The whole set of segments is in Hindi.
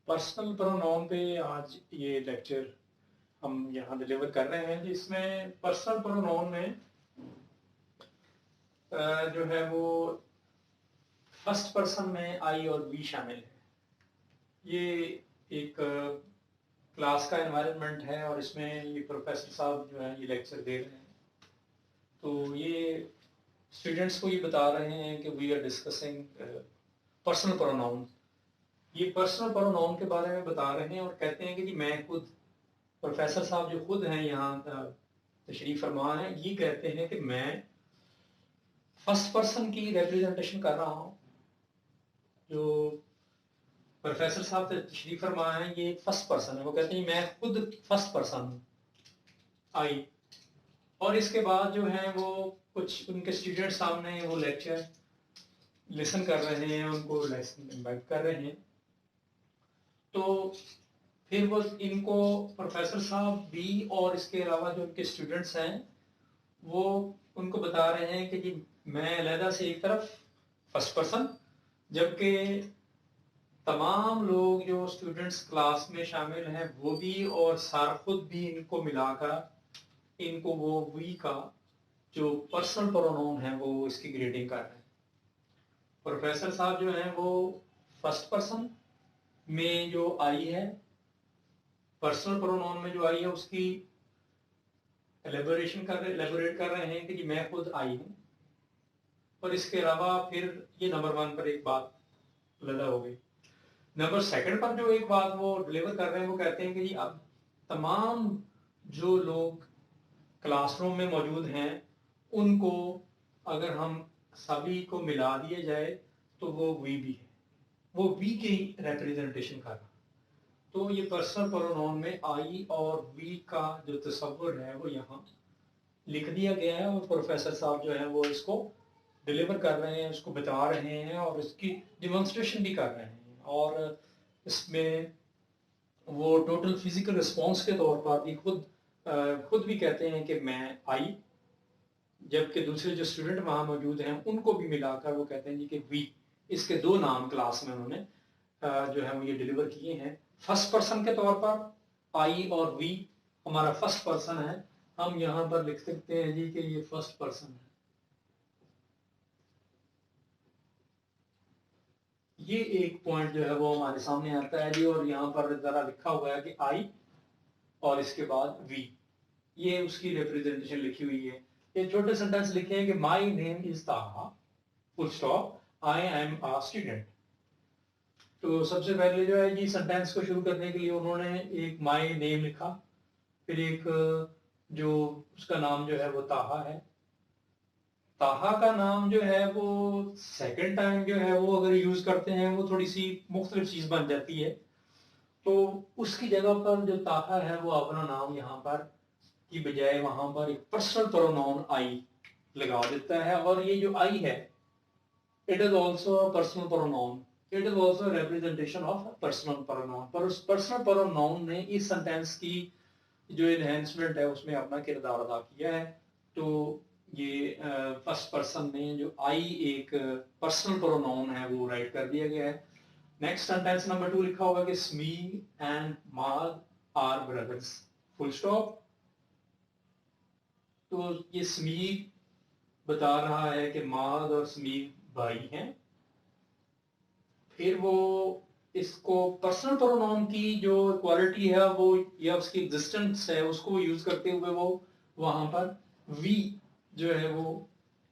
पर्सनल प्रोनाउन पे आज ये लेक्चर हम यहाँ डिलीवर कर रहे हैं जिसमें पर्सनल प्रोनाउन में जो है वो फर्स्ट पर्सन में आई और वी शामिल है। ये एक क्लास का एनवायरनमेंट है और इसमें ये प्रोफेसर साहब जो है ये लेक्चर दे रहे हैं। तो ये स्टूडेंट्स को ये बता रहे हैं कि we are discussing personal pronoun. ये पर्सनल प्रोनाउन के बारे में बता रहे हैं और कहते हैं कि जी मैं खुद, प्रोफेसर साहब जो खुद हैं यहाँ तशरीफ फरमा है, ये कहते हैं कि मैं फर्स्ट पर्सन की रिप्रेजेंटेशन कर रहा हूँ। जो प्रोफेसर साहब तशरीफ फरमा है ये फर्स्ट पर्सन है, वो कहते हैं मैं खुद फर्स्ट पर्सन हूँ आई। और इसके बाद जो है वो कुछ उनके स्टूडेंट सामने वो लेक्चर लिसन कर रहे हैं, उनको लेसन इनवाइट कर रहे हैं। तो फिर वो इनको प्रोफेसर साहब भी और इसके अलावा जो उनके स्टूडेंट्स हैं वो उनको बता रहे हैं कि जी मैं अलहदा से एक तरफ फर्स्ट पर्सन, जबकि तमाम लोग जो स्टूडेंट्स क्लास में शामिल हैं वो भी और सार खुद भी इनको मिलाकर इनको वो वी का जो पर्सनल प्रोनाउन है वो इसकी ग्रेडिंग कर रहे हैं। प्रोफेसर साहब जो हैं वो फर्स्ट पर्सन में जो आई है, पर्सनल प्रोनाउन में जो आई है उसकी एलेबोरेट कर रहे हैं कि जी मैं खुद आई हूँ। और इसके अलावा फिर ये नंबर 1 पर एक बात लदा हो गई। नंबर 2 पर जो एक बात वो डिलीवर कर रहे हैं वो कहते हैं कि जी अब तमाम जो लोग क्लासरूम में मौजूद हैं उनको अगर हम सभी को मिला दिए जाए तो वो वी भी है, वो वी की रिप्रेजेंटेशन कर रहा। तो ये पर्सनल प्रोनाउन में आई और वी का जो तस्वुर है वो यहाँ लिख दिया गया है और प्रोफेसर साहब जो है वो इसको डिलीवर कर रहे हैं, उसको बता रहे हैं और इसकी डिमॉन्स्ट्रेशन भी कर रहे हैं। और इसमें वो टोटल फिजिकल रिस्पॉन्स के तौर पर भी खुद भी कहते हैं कि मैं आई, जबकि दूसरे जो स्टूडेंट वहाँ मौजूद हैं उनको भी मिलाकर वो कहते हैं जी कि वी। इसके 2 नाम क्लास में उन्होंने जो है वो ये डिलीवर किए हैं। फर्स्ट पर्सन के तौर पर आई और वी हमारा फर्स्ट पर्सन है, हम यहाँ पर लिख सकते हैं जी कि ये फर्स्ट पर्सन है। ये एक पॉइंट जो है वो हमारे सामने आता है जी। और यहाँ पर जरा लिखा हुआ है कि आई और इसके बाद वी, ये उसकी रिप्रेजेंटेशन लिखी हुई है। ये छोटे सेंटेंस लिखे हैं कि माई नेम इज ताहा, full stop, I am a student. तो सबसे पहले जो है जी सेंटेंस को शुरू करने के लिए उन्होंने एक माई नेम लिखा, फिर एक जो उसका नाम जो है वो ताहा है। ताहा का नाम जो है वो सेकंड टाइम जो है वो अगर यूज करते हैं वो थोड़ी सी मुख्तलिफ चीज बन जाती है। तो उसकी जगह पर जो ताहा है वो अपना नाम यहाँ पर की बजाय वहां पर एक पर्सनल प्रोनाउन आई लगा देता है। और ये जो आई है it is also personal pronoun, it is also representation of personal pronoun. पर उस पर्सनल प्रोनाउन ने इस सेंटेंस की जो एनहेंसमेंट है उसमें अपना किरदार अदा किया है। तो ये फर्स्ट पर्सन में जो आई एक पर्सनल प्रोनाउन है वो राइट कर दिया गया है। नेक्स्ट सेंटेंस नंबर 2 लिखा होगा कि स्मी एंड माद आर ब्रदर्स, फुल स्टॉप। तो ये स्मी बता रहा है कि माद और स्मी भाई हैं। फिर वो इसको पर्सनल प्रोनाउन की जो क्वालिटी है वो या उसकी एग्जिस्टेंस है उसको यूज करते हुए वो वहां पर वी जो है वो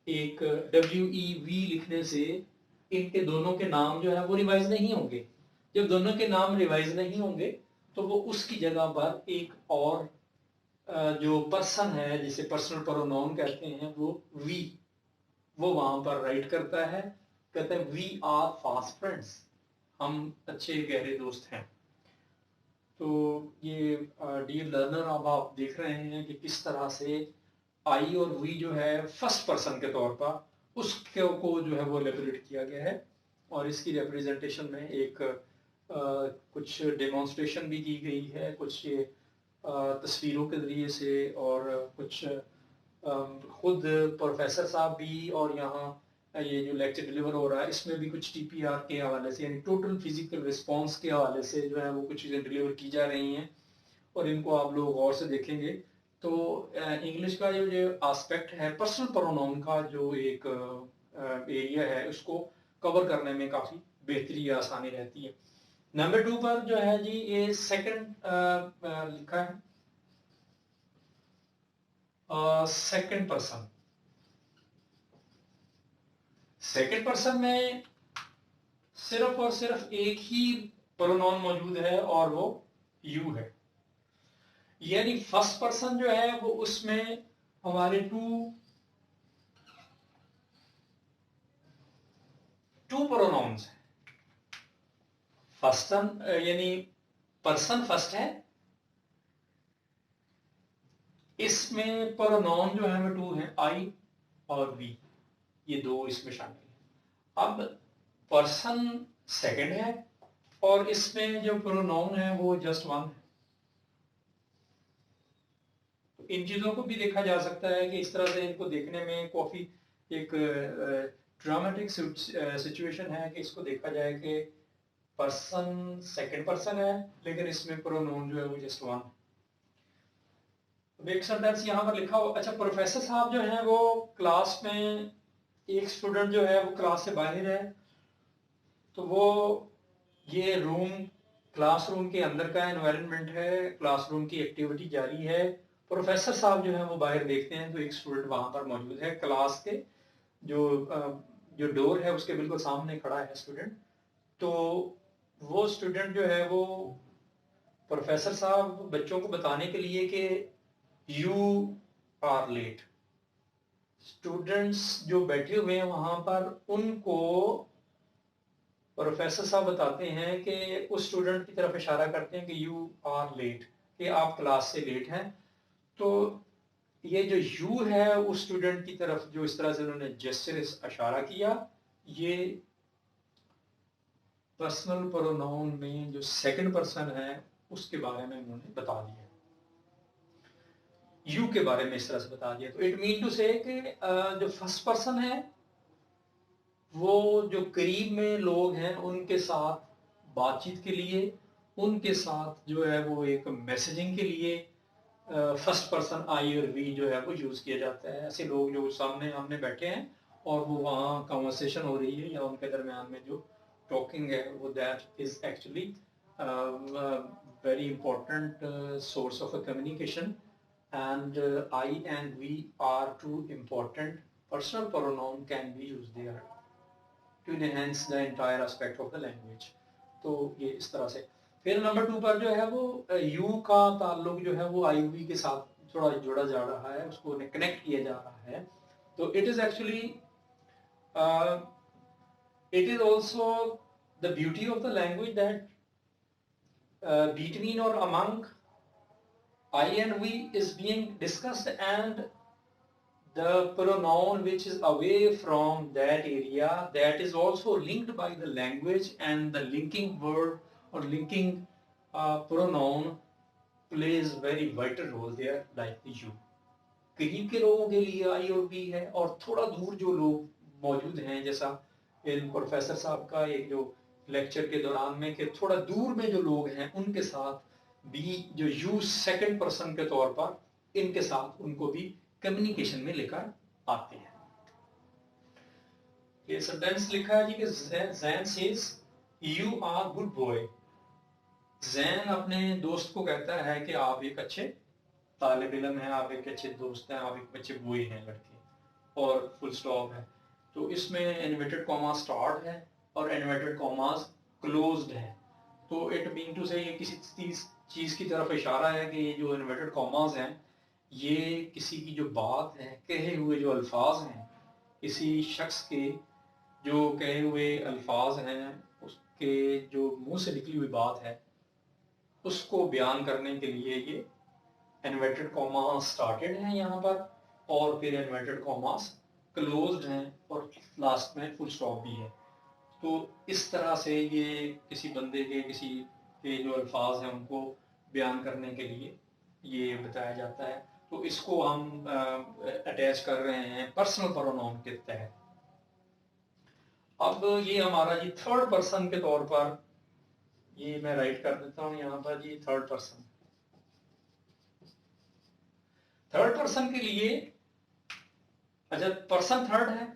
एक WEV लिखने से इनके दोनों के नाम जो है वो रिवाइज नहीं होंगे। जब दोनों के नाम रिवाइज नहीं होंगे तो वो उसकी जगह पर एक और जो पर्सन है जिसे पर्सनल प्रोनाउन कहते हैं वो वी, वो वहां पर राइट करता है, कहता है वी आर फास्ट फ्रेंड्स, हम अच्छे गहरे दोस्त हैं। तो ये डियर लर्नर अब आप देख रहे हैं कि किस तरह से आई और वी जो है फर्स्ट पर्सन के तौर पर उसके को जो है वो एलिब्रेट किया गया है। और इसकी रिप्रेजेंटेशन में एक कुछ डेमोन्स्ट्रेशन भी की गई है, कुछ तस्वीरों के जरिए से, और कुछ खुद प्रोफेसर साहब भी और यहाँ ये जो लेक्चर डिलीवर हो रहा है इसमें भी कुछ TPR के हवाले से यानी टोटल फिजिकल रिस्पॉन्स के हवाले से जो है वो कुछ चीज़ें डिलीवर की जा रही हैं और इनको आप लोग गौर से देखेंगे। तो इंग्लिश का जो जो एस्पेक्ट है पर्सनल प्रोनाउन का जो एक एरिया है उसको कवर करने में काफ़ी बेहतरी या आसानी रहती है। नंबर 2 पर जो है जी ये सेकंड लिखा है सेकंड पर्सन। सेकंड पर्सन में सिर्फ और सिर्फ एक ही प्रोनाउन मौजूद है और वो यू है। यानी फर्स्ट पर्सन जो है वो उसमें हमारे टू प्रोनाउंस है। फर्स्ट यानी पर्सन फर्स्ट है, इसमें प्रोनाउन जो है वो टू है, आई और वी, ये दो इसमें शामिल है। अब पर्सन सेकंड है और इसमें जो प्रोनाउन है वो जस्ट वन है। तो इन चीजों को भी देखा जा सकता है कि इस तरह से इनको देखने में काफी एक ड्रामेटिक सिचुएशन है कि इसको देखा जाए कि पर्सन सेकंड पर्सन है लेकिन इसमें प्रोनाउन जो है वो जस्ट वन। एक सेंटेंस यहाँ पर लिखा हो, अच्छा प्रोफेसर साहब जो है वो क्लास में, एक स्टूडेंट जो है वो क्लास से बाहर है, तो वो ये रूम क्लासरूम के अंदर का एनवायरनमेंट है, क्लासरूम की एक्टिविटी जारी है। प्रोफेसर साहब जो है वो बाहर देखते हैं तो एक स्टूडेंट वहां पर मौजूद है, क्लास के जो डोर है उसके बिल्कुल सामने खड़ा है स्टूडेंट। तो वो स्टूडेंट जो है वो प्रोफेसर साहब बच्चों को बताने के लिए कि यू आर लेट, स्टूडेंट्स जो बैठे हुए हैं वहां पर उनको प्रोफेसर साहब बताते हैं कि उस स्टूडेंट की तरफ इशारा करते हैं कि यू आर लेट, कि आप क्लास से लेट हैं। तो ये जो यू है उस स्टूडेंट की तरफ जो इस तरह से उन्होंने जेस्चर इशारा किया, ये पर्सनल प्रोनाउन में जो सेकंड पर्सन है उसके बारे में उन्होंने बता दिया, यू के बारे में इस तरह से बता दिया। तो इट मीन टू से कि जो फर्स्ट पर्सन है वो जो करीब में लोग हैं उनके साथ बातचीत के लिए, उनके साथ जो है वो एक मैसेजिंग के लिए फर्स्ट पर्सन आई और वी जो है वो यूज किया जाता है। ऐसे लोग जो सामने आमने बैठे हैं और वो वहाँ कन्वर्सेशन हो रही है या उनके दरमियान में जो टॉकिंग है वो that is actually very important source of a communication and I and we are two important personal pronoun can be used there to enhance the entire aspect of the language। तो ये इस तरह से। फिर नंबर 2 पर जो है वो यू का ताल्लुक जो है वो आई वी के साथ थोड़ा जोड़ा जा रहा है, उसको कनेक्ट किया जा रहा है। तो it is actually it is also the beauty of the language that between or among I and we is being discussed, and the pronoun which is away from that area that is also linked by the language, and the linking word or linking pronoun plays very vital role there, like the you। करीब के लोगों के लिए आई और बी है, और थोड़ा दूर जो लोग मौजूद हैं, जैसा इन प्रोफेसर साहब का एक जो लेक्चर के दौरान में कि थोड़ा दूर में जो लोग हैं उनके साथ बी जो यू सेकंड पर्सन के तौर पर इनके साथ उनको भी कम्युनिकेशन में लेकर आते हैं। ये सेंटेंस लिखा है जी कि Jain says you are good boy. Jain अपने दोस्त को कहता है कि आप एक अच्छे तालिब इल्म हैं, आप एक अच्छे दोस्त हैं, आप एक अच्छे बॉय हैं, लड़के, और फुल स्टॉप है। तो इसमें इन्वर्टेड कॉमा स्टार्ट है और इन्वर्टेड कॉमास क्लोज्ड है। तो इट मीन टू से ये किसी चीज की तरफ इशारा है कि ये जो इन्वर्टेड कॉमास हैं ये किसी की जो बात है, कहे हुए जो अल्फाज हैं, किसी शख्स के जो कहे हुए अल्फाज हैं उसके जो मुंह से निकली हुई बात है उसको बयान करने के लिए ये इन्वर्टेड कॉमा स्टार्टेड है यहाँ पर, और फिर इन्वर्टेड कॉमास क्लोज्ड हैं और लास्ट में फुल स्टॉप भी है। तो इस तरह से ये किसी बंदे के किसी के जो अल्फाज हैं उनको बयान करने के लिए ये बताया जाता है। तो इसको हम अटैच कर रहे हैं पर्सनल प्रोनाउन के तहत। अब ये हमारा जी थर्ड पर्सन के तौर पर, ये मैं राइट कर देता हूं यहां पर जी थर्ड पर्सन। थर्ड पर्सन के लिए, अच्छा पर्सन थर्ड है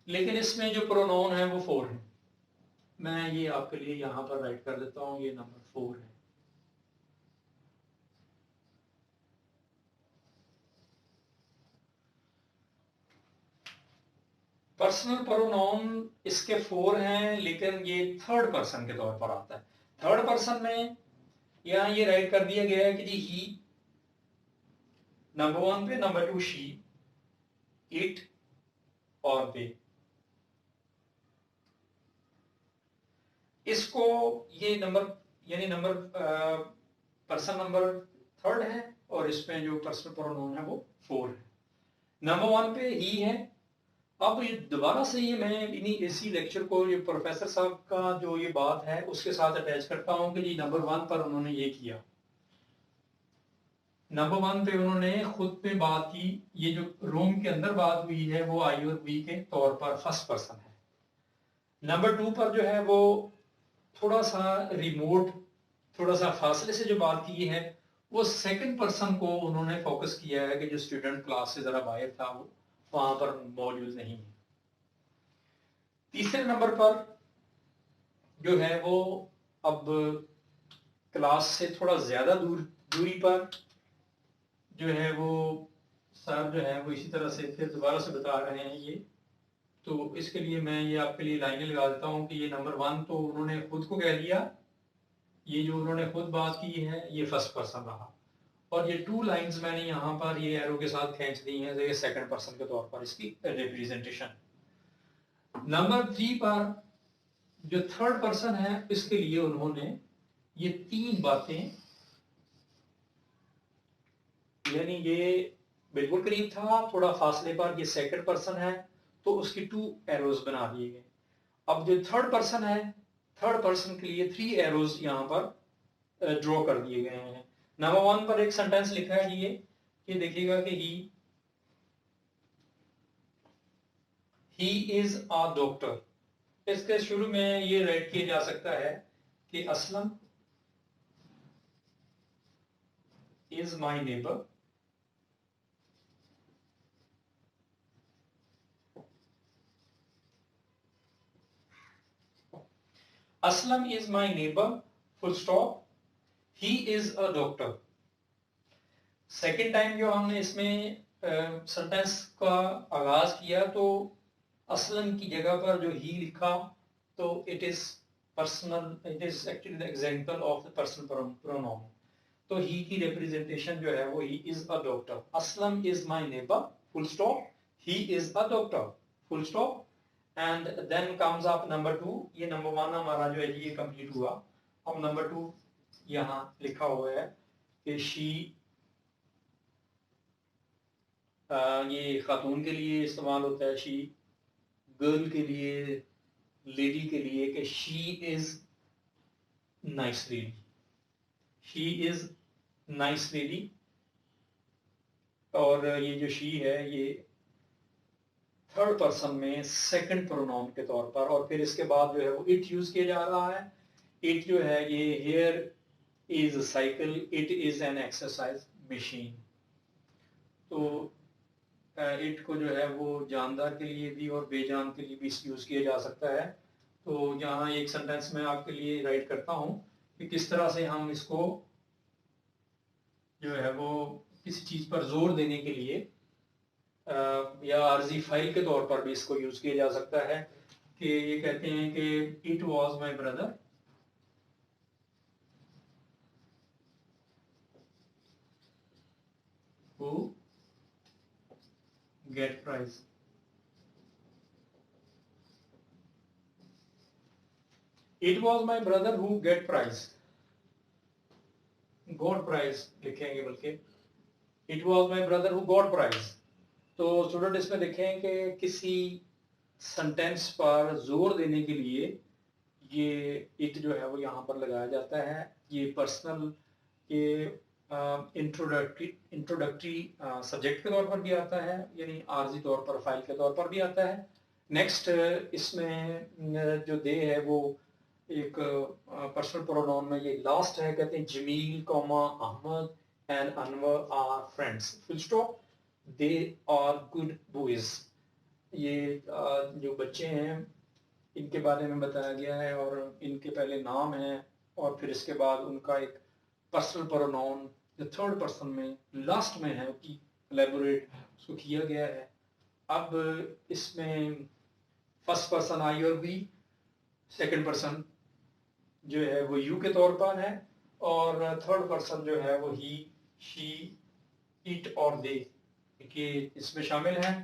लेकिन इसमें जो प्रोनाउन है वो फोर है। मैं ये आपके लिए यहां पर राइट कर देता हूं, ये नंबर 4 है। पर्सनल प्रोनाउन इसके 4 हैं लेकिन ये थर्ड पर्सन के तौर पर आता है। थर्ड पर्सन में यहां ये राइट कर दिया गया है कि जी ही नंबर 1 पे, नंबर 2 शी, इट और दे। इसको ये नंबर यानी नंबर पर्सन नंबर थर्ड है और इसमें जो पर्सनल प्रोनाउन है वो 4 है। नंबर 1 पे ही है। अब ये दोबारा से ये मैं इन्हीं इसी लेक्चर को ये प्रोफेसर साहब का जो ये बात है उसके साथ अटैच करता हूं कि जी नंबर 1 पर उन्होंने ये किया। नंबर 1 पे उन्होंने खुद पे बात की, ये जो रूम के अंदर बात हुई है वो आई और वी के तौर पर फर्स्ट पर्सन है। नंबर 2 पर जो है वो थोड़ा सा रिमोट, थोड़ा सा फासले से जो बात की है वो सेकंड पर्सन को उन्होंने फोकस किया है कि जो स्टूडेंट क्लास से जरा बाहर था वो वहां पर मौजूद नहीं है। तीसरे नंबर पर जो है वो अब क्लास से थोड़ा ज्यादा दूरी पर जो है वो सर जो है वो इसी तरह से फिर दोबारा से बता रहे हैं ये। तो इसके लिए मैं ये आपके लिए लाइनें लगा देता हूं कि ये नंबर 1 तो उन्होंने खुद को कह दिया, ये जो उन्होंने खुद बात की है ये फर्स्ट पर्सन रहा, और ये 2 लाइंस मैंने यहाँ पर ये एरो के साथ खींच दी हैं, तो ये सेकंड पर्सन के तौर पर इसकी रिप्रेजेंटेशन। नंबर 3 पर जो थर्ड पर्सन है इसके लिए उन्होंने ये 3 बातें, यानी ये बिल्कुल करीब था, थोड़ा फासले पर ये सेकंड पर्सन है तो उसकी 2 एरोज बना दिए गए। अब जो थर्ड पर्सन है, थर्ड पर्सन के लिए 3 एरोज यहां पर ड्रॉ कर दिए गए हैं। नंबर 1 पर एक सेंटेंस लिखा है ये देखिएगा कि ही इज अ डॉक्टर। इसके शुरू में ये राइट किया जा सकता है कि Aslam is my neighbour. Aslam is my neighbour, full stop, he is a doctor. Second time जो हमने इसमें सेंटेंस का आगाज किया तो असलम की जगह पर जो ही लिखा तो it is personal, it is actually the example of the personal pronoun. तो ही की रिप्रेजेंटेशन जो है वो he is a doctor. Aslam is my neighbour, full stop, he is a doctor, full stop, and then comes up number 2। ये नंबर 1 हमारा जो है ये कंप्लीट हुआ। अब नंबर 2 यहाँ लिखा हुआ है कि शी, ये खातून के लिए इस्तेमाल होता है शी, गर्ल के लिए, लेडी के लिए कि she is nice lady, she is nice lady. और ये जो शी है ये थर्ड पर्सन में सेकंड प्रोनाउन के तौर पर, और फिर इसके बाद जो है वो इट यूज किया जा रहा है। इट जो है ये here is a cycle, it is an exercise machine. तो इट को जो है वो जानदार के लिए भी और बेजान के लिए भी यूज किया जा सकता है। तो यहाँ एक सेंटेंस में आपके लिए राइट करता हूँ कि किस तरह से हम इसको जो है वो किसी चीज पर जोर देने के लिए या आर्जी फाइल के तौर पर भी इसको यूज किया जा सकता है। कि ये कहते हैं कि it was my brother who get prize. It was my brother who get prize, got prize लिखेंगे बल्कि, it was my brother who got prize. तो स्टूडेंट इसमें देखें कि किसी सेंटेंस पर जोर देने के लिए ये इट जो है वो यहाँ पर लगाया जाता है। ये पर्सनल के इंट्रोडक्टरी सब्जेक्ट के तौर पर भी आता है, यानी आर्जी तौर पर फाइल के तौर पर भी आता है। नेक्स्ट इसमें जो दे है वो एक पर्सनल प्रोनाउन में ये लास्ट है, कहते हैं Jamil comma Ahmed and Anwar are friends, full stop, they are good boys. ये जो बच्चे हैं इनके बारे में बताया गया है और इनके पहले नाम है और फिर इसके बाद उनका एक पर्सनल प्रोनाउन जो थर्ड पर्सन में लास्ट में है कि एलेबोरेट उसको किया गया है। अब इसमें फर्स्ट पर्सन आई और वी, सेकंड पर्सन जो है वो यू के तौर पर है और थर्ड पर्सन जो है वो ही, शी, इट और दे के इसमें शामिल हैं।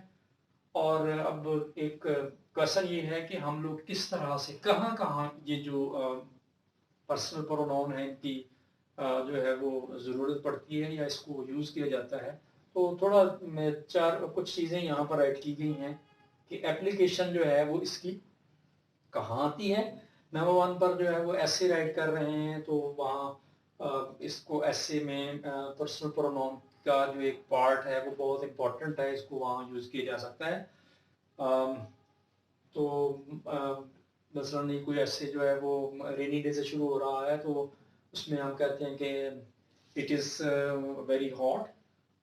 और अब एक क्वेश्चन ये है कि हम लोग किस तरह से कहाँ कहाँ ये जो पर्सनल प्रोनाउन है इनकी जो है वो ज़रूरत पड़ती है या इसको यूज़ किया जाता है। तो थोड़ा कुछ चीज़ें यहाँ पर ऐड की गई हैं कि एप्लीकेशन जो है वो इसकी कहाँ आती है। नंबर वन पर जो है वो ऐसे राइट कर रहे हैं तो वहाँ इसको ऐसे में पर्सनल प्रोनाउन का जो एक पार्ट है वो बहुत इंपॉर्टेंट है, इसको वहाँ यूज़ किया जा सकता है। तो मसलन नहीं कोई ऐसे जो है वो रेनी डे से शुरू हो रहा है तो उसमें हम कहते हैं कि it is very hot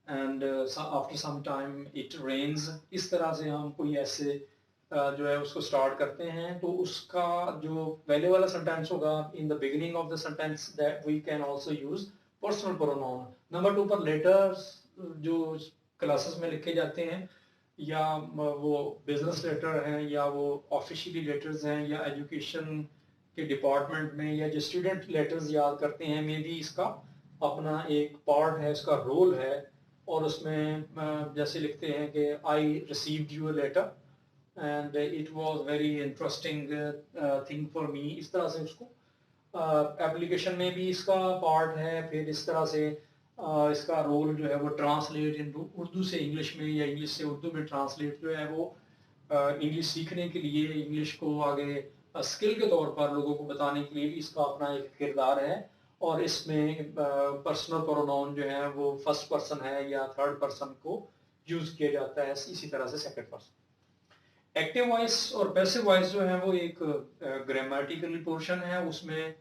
and after some time it rains, इस तरह से हम कोई ऐसे जो है उसको स्टार्ट करते हैं तो उसका जो पहले वाला सेंटेंस होगा in the beginning of the sentence that we can also use personal pronoun. Number two पर लेटर्स जो क्लासेस में लिखे जाते हैं या वो बिजनेस लेटर हैं या वो ऑफिशियली लेटर्स हैं या एजुकेशन के डिपार्टमेंट में या जो स्टूडेंट लेटर्स याद करते हैं मे बी इसका अपना एक पार्ट है, इसका रोल है। और उसमें जैसे लिखते हैं कि I received your letter and it was very interesting thing for me, इस तरह से उसको एप्लीकेशन में भी इसका पार्ट है। फिर इस तरह से इसका रोल जो है वो ट्रांसलेट इनटू उर्दू से इंग्लिश में या इंग्लिश से उर्दू में ट्रांसलेट जो है वो इंग्लिश सीखने के लिए, इंग्लिश को आगे स्किल के तौर पर लोगों को बताने के लिए भी इसका अपना एक किरदार है। और इसमें पर्सनल प्रोनाउन जो है वो फर्स्ट पर्सन है या थर्ड पर्सन को यूज किया जाता है, इसी तरह से सेकंड पर्सन। एक्टिव वॉइस और पैसिव वॉइस जो है वो एक ग्रामेटिकल पोर्शन है, उसमें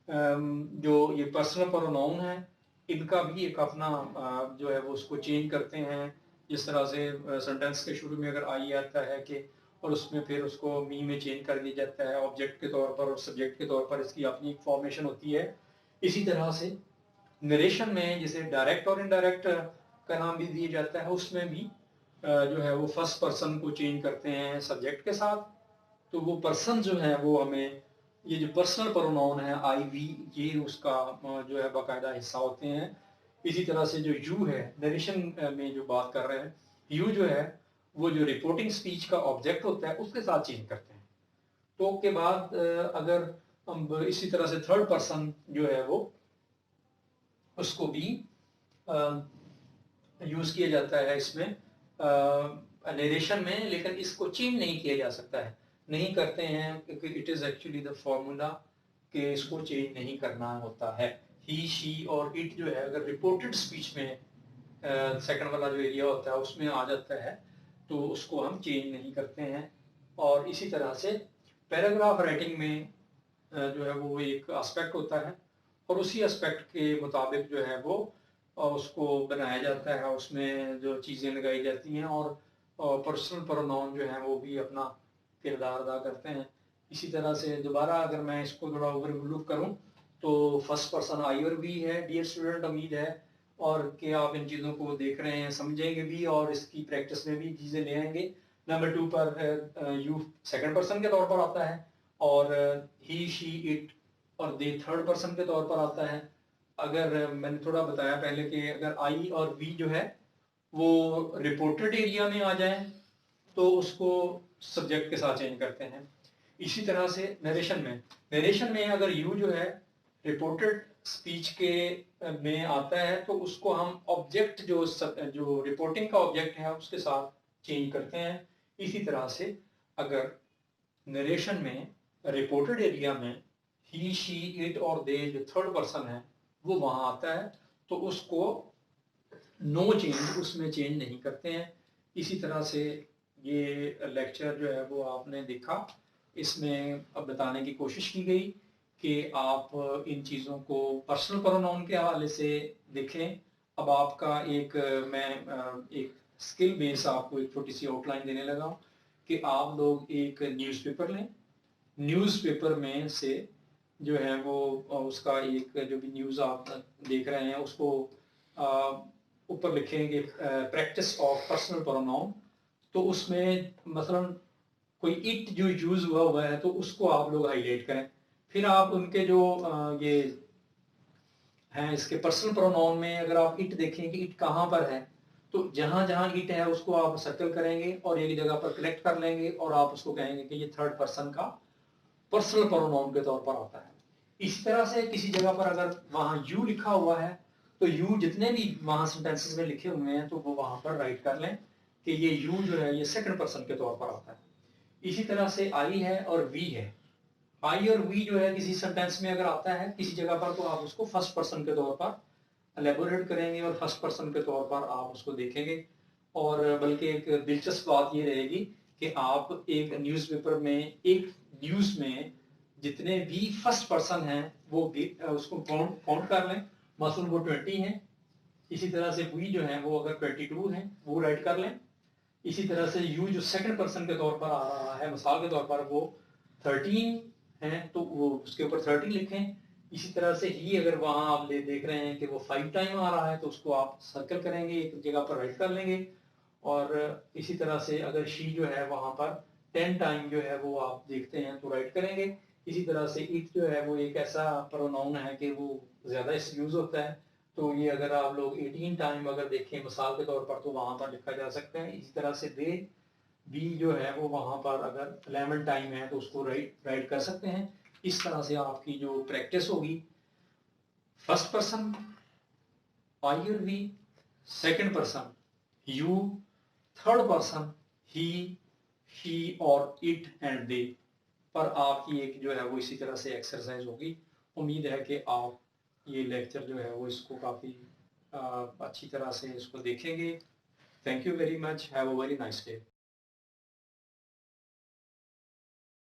जो ये पर्सनल प्रोनाउन है इनका भी एक अपना जो है वो उसको चेंज करते हैं। जिस तरह से सेंटेंस के शुरू में अगर आई आता है कि और उसमें फिर उसको मी में चेंज कर दिया जाता है ऑब्जेक्ट के तौर पर और सब्जेक्ट के तौर पर इसकी अपनी एक फॉर्मेशन होती है। इसी तरह से नरेशन में जैसे डायरेक्ट और इनडायरेक्ट का नाम भी दिया जाता है, उसमें भी जो है वो फर्स्ट पर्सन को चेंज करते हैं सब्जेक्ट के साथ। तो वो पर्सन जो है वो हमें ये जो पर्सनल प्रोनाउन है आई वी, ये उसका जो है बाकायदा हिस्सा होते हैं। इसी तरह से जो यू है नरेशन में जो बात कर रहे हैं, यू जो है वो जो रिपोर्टिंग स्पीच का ऑब्जेक्ट होता है उसके साथ चेंज करते हैं। तो के बाद अगर हम इसी तरह से थर्ड पर्सन जो है वो उसको भी यूज किया जाता है इसमें नरेशन में, लेकिन इसको चेंज नहीं किया जा सकता है, नहीं करते हैं क्योंकि it is actually the formula कि इसको चेंज नहीं करना होता है। ही, शी और इट जो है अगर रिपोर्टेड स्पीच में सेकंड वाला जो एरिया होता है उसमें आ जाता है तो उसको हम चेंज नहीं करते हैं। और इसी तरह से पैराग्राफ राइटिंग में जो है वो एक एस्पेक्ट होता है और उसी एस्पेक्ट के मुताबिक जो है वो उसको बनाया जाता है, उसमें जो चीज़ें लगाई जाती हैं और पर्सनल प्रोनाउन जो है वो भी अपना किरदार अदा करते हैं। इसी तरह से दोबारा अगर मैं इसको थोड़ा ओवरलुक करूं तो फर्स्ट पर्सन आई और वी है। डियर स्टूडेंट, उम्मीद है और कि आप इन चीज़ों को देख रहे हैं, समझेंगे भी और इसकी प्रैक्टिस में भी चीज़ें ले आएंगे। नंबर टू पर यू सेकंड पर्सन के तौर पर आता है और ही, शी, इट और दे थर्ड पर्सन के तौर पर आता है। अगर मैंने थोड़ा बताया पहले कि अगर आई और वी जो है वो रिपोर्टेड एरिया में आ जाए तो उसको सब्जेक्ट के साथ चेंज करते हैं। इसी तरह से नरेशन में अगर यू जो है रिपोर्टेड स्पीच के में आता है तो उसको हम ऑब्जेक्ट जो रिपोर्टिंग का ऑब्जेक्ट है उसके साथ चेंज करते हैं। इसी तरह से अगर नरेशन में रिपोर्टेड एरिया में ही, शी, इट और दे जो थर्ड पर्सन है वो वहां आता है तो उसको नो चेंज उसमें चेंज नहीं करते हैं। इसी तरह से ये लेक्चर जो है वो आपने देखा, इसमें अब बताने की कोशिश की गई कि आप इन चीज़ों को पर्सनल प्रोनाउन के हवाले से देखें। अब आपका मैं एक स्किल बेस आपको एक छोटी सी आउटलाइन देने लगा हूँ कि आप लोग एक न्यूज़पेपर लें। न्यूज़पेपर में से जो है वो उसका एक जो भी न्यूज़ आप देख रहे हैं उसको ऊपर लिखेंगे प्रैक्टिस ऑफ पर्सनल प्रोनाउन। तो उसमें मसलन कोई इट जो यूज हुआ है तो उसको आप लोग हाईलाइट करें। फिर आप उनके जो ये हैं इसके पर्सनल प्रोनाउन में अगर आप इट देखें कि इट कहाँ पर है, तो जहां जहां इट है उसको आप सर्कल करेंगे और एक जगह पर कलेक्ट कर लेंगे और आप उसको कहेंगे कि ये थर्ड पर्सन का पर्सनल प्रोनाउन के तौर पर आता है। इसी तरह से किसी जगह पर अगर वहां यू लिखा हुआ है तो यू जितने भी वहां सेंटेंसेस में लिखे हुए हैं तो वो वहां पर राइट कर लें कि ये यू जो है ये सेकंड पर्सन के तौर पर आता है। इसी तरह से आई है और वी है। आई और वी जो है किसी सेंटेंस में अगर आता है किसी जगह पर तो आप उसको फर्स्ट पर्सन के तौर पर एलेबोरेट करेंगे और फर्स्ट पर्सन के तौर पर आप उसको देखेंगे। और बल्कि एक दिलचस्प बात ये रहेगी कि आप एक न्यूज़पेपर में एक न्यूज़ में जितने भी फर्स्ट पर्सन हैं वो उसको काउंट कर लें। मसलन वो 20 है, इसी तरह से वी जो है वो अगर 22 है वो राइट कर लें। इसी तरह से यू जो सेकंड पर्सन के तौर पर आ रहा है, मिसाल के तौर पर वो 13 है तो वो उसके ऊपर 13 लिखें। इसी तरह से ही अगर वहां आप देख रहे हैं कि वो 5 टाइम आ रहा है तो उसको आप सर्कल करेंगे, एक जगह पर राइट कर लेंगे। और इसी तरह से अगर शी जो है वहां पर 10 टाइम जो है वो आप देखते हैं तो राइट करेंगे। इसी तरह से इट जो है वो एक ऐसा प्रोनाउन है कि वो ज्यादा यूज होता है, तो ये अगर आप लोग 18 टाइम अगर देखें मिसाल के तौर पर तो वहां पर लिखा जा सकता है। इसी तरह से दे बी जो है वो वहां पर अगर 11 टाइम है तो उसको राइट कर सकते हैं। इस तरह से आपकी जो प्रैक्टिस होगी फर्स्ट पर्सन आई और we, second person you, third person he, she और इट एंड दे पर आपकी एक जो है वो इसी तरह से एक्सरसाइज होगी। उम्मीद है कि आप ये लेक्चर जो है वो इसको काफ़ी अच्छी तरह से इसको देखेंगे। Thank you very much, have a very nice day.